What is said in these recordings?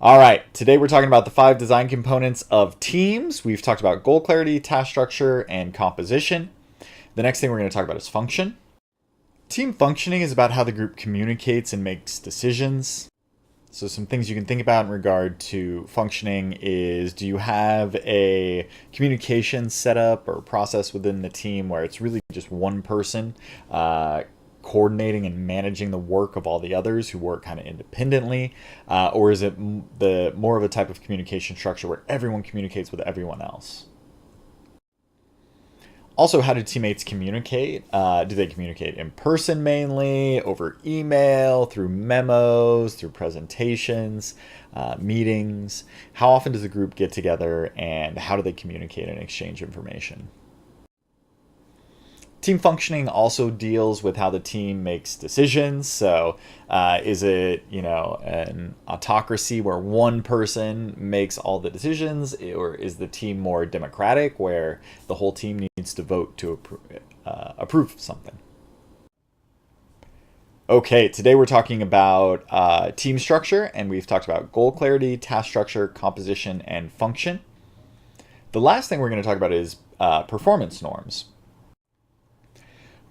All right, today we're talking about the 5 design components of teams. We've talked about goal clarity, task structure, and composition. The next thing we're going to talk about is function. Team functioning is about how the group communicates and makes decisions. So some things you can think about in regard to functioning is, do you have a communication setup or process within the team where it's really just one person coordinating and managing the work of all the others who work kind of independently? Or is it the more of a type of communication structure where everyone communicates with everyone else? Also, how do teammates communicate? Do they communicate in person mainly, over email, through memos, through presentations, meetings? How often does the group get together and how do they communicate and exchange information? Team functioning also deals with how the team makes decisions. So is it, an autocracy where one person makes all the decisions, or is the team more democratic where the whole team needs to vote to approve something? Okay, today we're talking about team structure, and we've talked about goal clarity, task structure, composition, and function. The last thing we're going to talk about is performance norms.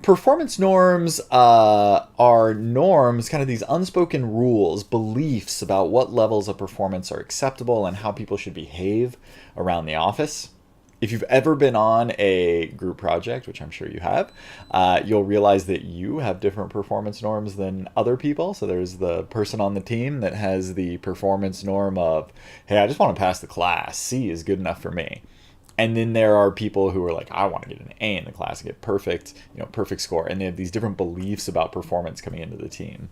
Performance norms are norms, kind of these unspoken rules, beliefs about what levels of performance are acceptable and how people should behave around the office. If you've ever been on a group project, which I'm sure you have, you'll realize that you have different performance norms than other people. So there's the person on the team that has the performance norm of, hey, I just want to pass the class. C is good enough for me. And then there are people who are like, I want to get an A in the class and get perfect, perfect score. And they have these different beliefs about performance coming into the team.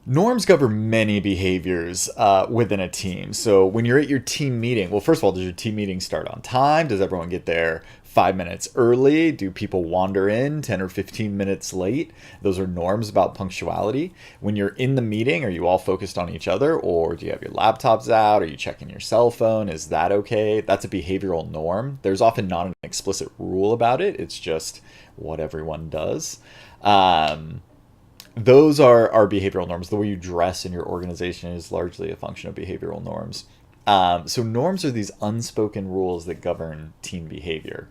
Norms govern many behaviors within a team. So when you're at your team meeting, well, first of all, does your team meeting start on time? Does everyone get there 5 minutes early? Do people wander in 10 or 15 minutes late? Those are norms about punctuality. When you're in the meeting, are you all focused on each other, or do you have your laptops out? Are you checking your cell phone? Is that okay? That's a behavioral norm. There's often not an explicit rule about it. It's just what everyone does. Those are behavioral norms. The way you dress in your organization is largely a function of behavioral norms. So norms are these unspoken rules that govern team behavior.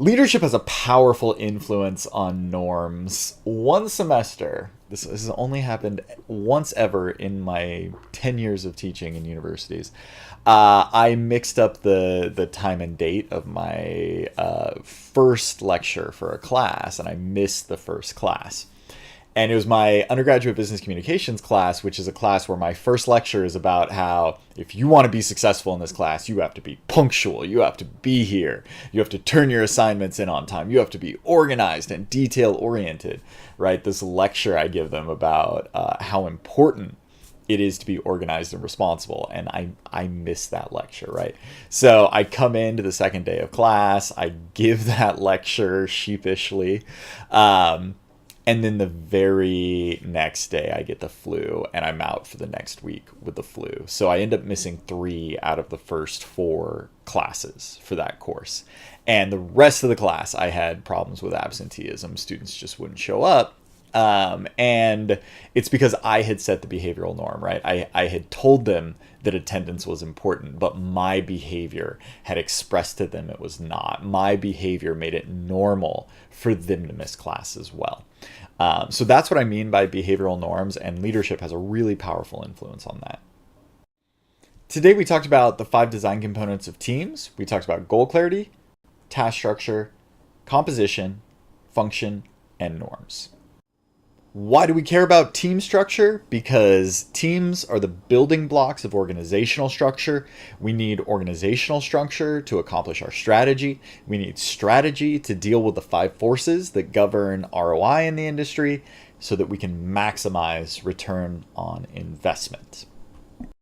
Leadership has a powerful influence on norms. One semester, this has only happened once ever in my 10 years of teaching in universities, I mixed up the time and date of my first lecture for a class, and I missed the first class. And it was my undergraduate business communications class, which is a class where my first lecture is about how if you want to be successful in this class, you have to be punctual. You have to be here. You have to turn your assignments in on time. You have to be organized and detail oriented, right? This lecture I give them about how important it is to be organized and responsible. And I missed that lecture, right? So I come into the second day of class. I give that lecture sheepishly. And then the very next day I get the flu and I'm out for the next week with the flu. So I end up missing 3 out of the first 4 classes for that course. And the rest of the class, I had problems with absenteeism. Students just wouldn't show up. And it's because I had set the behavioral norm, right? I had told them that attendance was important, but my behavior had expressed to them it was not. My behavior made it normal for them to miss class as well. So that's what I mean by behavioral norms, and leadership has a really powerful influence on that. Today we talked about the 5 design components of teams. We talked about goal clarity, task structure, composition, function, and norms. Why do we care about team structure? Because teams are the building blocks of organizational structure. We need organizational structure to accomplish our strategy. We need strategy to deal with the 5 forces that govern ROI in the industry so that we can maximize return on investment.